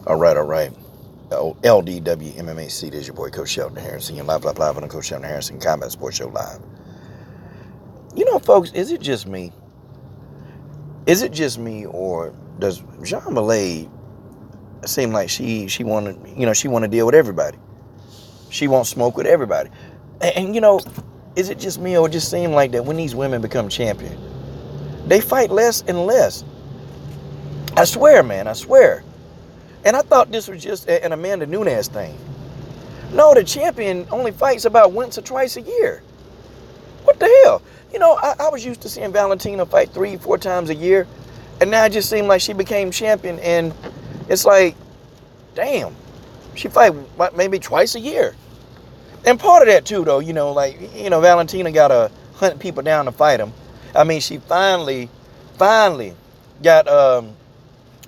All right, all right. LDW MMAC, there's your boy Coach Shelton Harrison. You're live on the Coach Shelton Harrison Combat Sports Show Live. You know, folks, is it just me? Is it just me, or does Zhang Weili seem like she want to deal with everybody? She won't smoke with everybody. And is it just me, or it just seem like that when these women become champion, they fight less and less? I swear, man, I swear. And I thought this was just an Amanda Nunes thing. No, the champion only fights about once or twice a year. What the hell? I was used to seeing Valentina fight 3-4 times a year, and now it just seemed like she became champion, and it's like, damn, she fight maybe twice a year. And part of that too, though, Valentina got to hunt people down to fight them. I mean, she finally got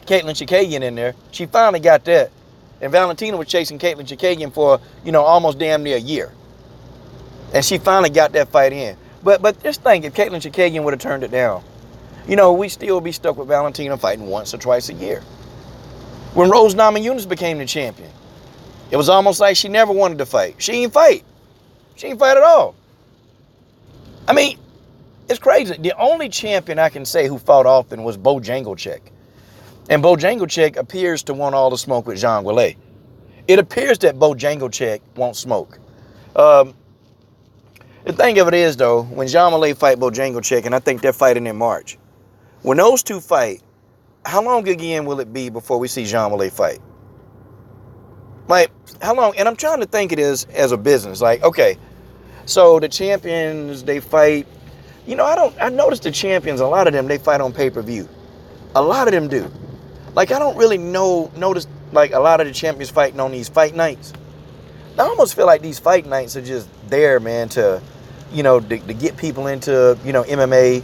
Caitlin Chikagian in there. She finally got that. And Valentina was chasing Caitlin Chikagian for, almost damn near a year. And she finally got that fight in. But just think, if Caitlin Chikagian would have turned it down, we still be stuck with Valentina fighting once or twice a year. When Rose Namajunas became the champion, it was almost like she never wanted to fight. She didn't fight. She didn't fight at all. I mean, it's crazy. The only champion I can say who fought often was Bojangles. And Bojangles appears to want all the smoke with Zhang Weili. It appears that Bojangles won't smoke. The thing of it is, though, when Zhang Weili fight Bojangles, and I think they're fighting in March, when those two fight, how long again will it be before we see Zhang Weili fight? Like, how long? And I'm trying to think it is as a business. Like, okay, so the champions, they fight. I noticed the champions, a lot of them, they fight on pay-per-view. A lot of them do. Like, I don't really notice, like, a lot of the champions fighting on these fight nights. I almost feel like these fight nights are just there, man, to get people into, MMA,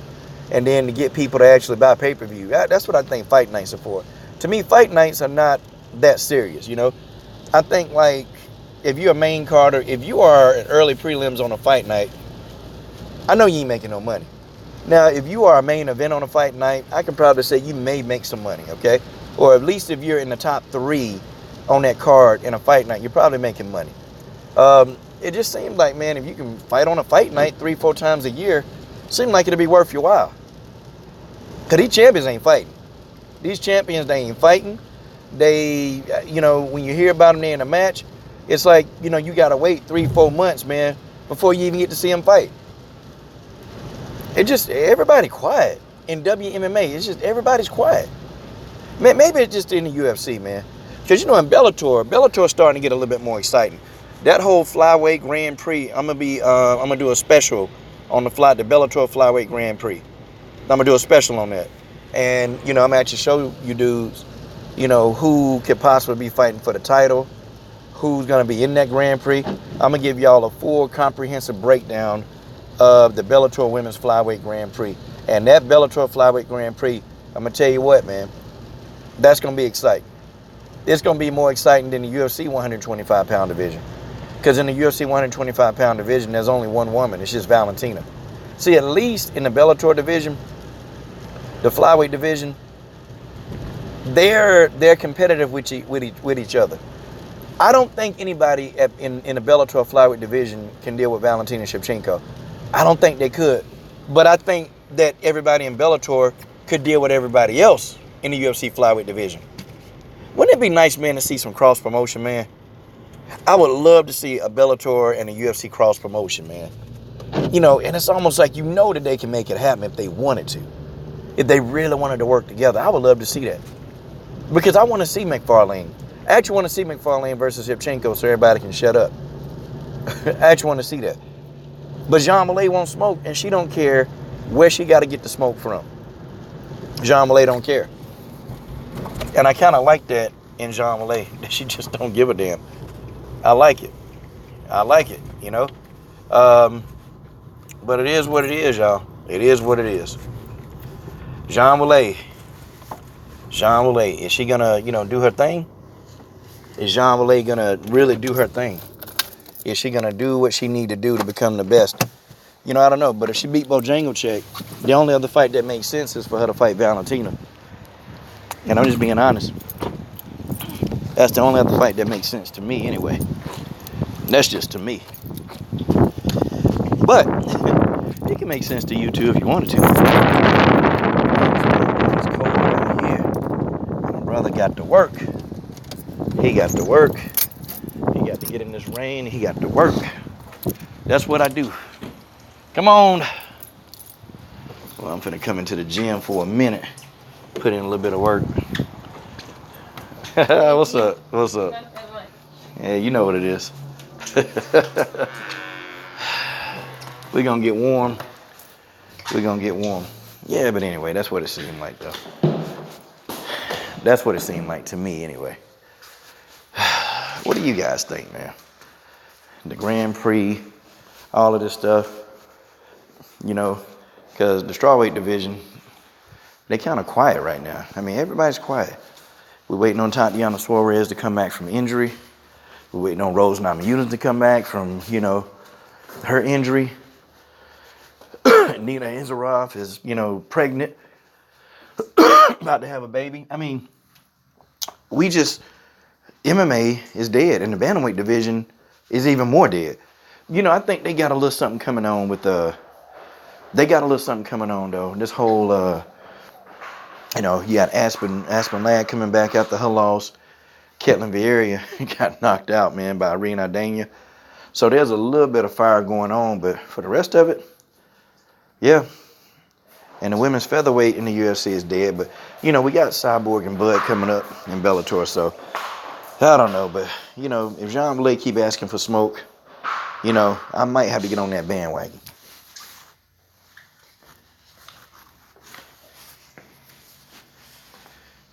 and then to get people to actually buy pay-per-view. That's what I think fight nights are for. To me, fight nights are not that serious, I think, like, if you're a main carder, if you are an early prelims on a fight night, I know you ain't making no money. Now, if you are a main event on a fight night, I can probably say you may make some money, okay? Or at least if you're in the top 3 on that card in a fight night, you're probably making money. It just seems like, man, if you can fight on a fight night 3-4 times a year, it seems like it'll be worth your while. Because these champions ain't fighting. These champions, they ain't fighting. They, when you hear about them, they're in a match, it's like, you got to wait 3-4 months, man, before you even get to see them fight. Everybody quiet in WMMA. It's just everybody's quiet. Maybe it's just in the UFC, man. Because, in Bellator's starting to get a little bit more exciting. That whole flyweight Grand Prix, I'm gonna do a special on the Bellator flyweight Grand Prix. I'm gonna do a special on that. And, I'm gonna actually show you dudes, who could possibly be fighting for the title, who's gonna be in that Grand Prix. I'm gonna give y'all a full comprehensive breakdown of the Bellator Women's Flyweight Grand Prix. And that Bellator Flyweight Grand Prix, I'm going to tell you what, man, that's going to be exciting. It's going to be more exciting than the UFC 125-pound division. Because in the UFC 125-pound division, there's only one woman. It's just Valentina. See, at least in the Bellator division, the flyweight division, they're competitive with each other. I don't think anybody in the Bellator flyweight division can deal with Valentina Shevchenko. I don't think they could. But I think that everybody in Bellator could deal with everybody else in the UFC flyweight division. Wouldn't it be nice, man, to see some cross promotion, man? I would love to see a Bellator and a UFC cross promotion, man. And it's almost like that they can make it happen if they wanted to. If they really wanted to work together, I would love to see that. Because I want to see McFarlane. I actually want to see McFarlane versus Shevchenko so everybody can shut up. I actually want to see that. But Zhang Weili won't smoke, and she don't care where she got to get the smoke from. Zhang Weili don't care. And I kind of like that in Zhang Weili, that she just don't give a damn. I like it. But it is what it is, y'all. It is what it is. Zhang Weili, is she going to, do her thing? Is Zhang Weili going to really do her thing? Is she going to do what she need to do to become the best? I don't know. But if she beat Bojangles, the only other fight that makes sense is for her to fight Valentina. And I'm just being honest. That's the only other fight that makes sense to me anyway. That's just to me. But it can make sense to you too if you wanted to. It's cold out here. My brother got to work. He got to work. He got to get in this rain. He got to work. That's what I do. Come on. Well, I'm finna come into the gym for a minute. Put in a little bit of work. What's up? What's up? Yeah, you know what it is. We're gonna get warm. We're gonna get warm. Yeah, but anyway, that's what it seemed like though. That's what it seemed like to me anyway. What do you guys think, man? The Grand Prix, all of this stuff, you know, because the strawweight division, they kind of quiet right now. I mean, everybody's quiet. We're waiting on Tatiana Suarez to come back from injury. We're waiting on Rose Namajunas to come back from, you know, her injury. Nina Inzaroff is, you know, pregnant, about to have a baby. I mean, MMA is dead, and the bantamweight division is even more dead. You know, I think they got a little something coming on with they got a little something coming on though. This whole, you know, you got Aspen Ladd coming back after her loss. Ketlin Vieira got knocked out, man, by Irene Aldana. So there's a little bit of fire going on, but for the rest of it, yeah. And the women's featherweight in the UFC is dead, but you know, we got Cyborg and Bud coming up in Bellator, so I don't know, but you know, if Zhang Weili keep asking for smoke, you know, I might have to get on that bandwagon.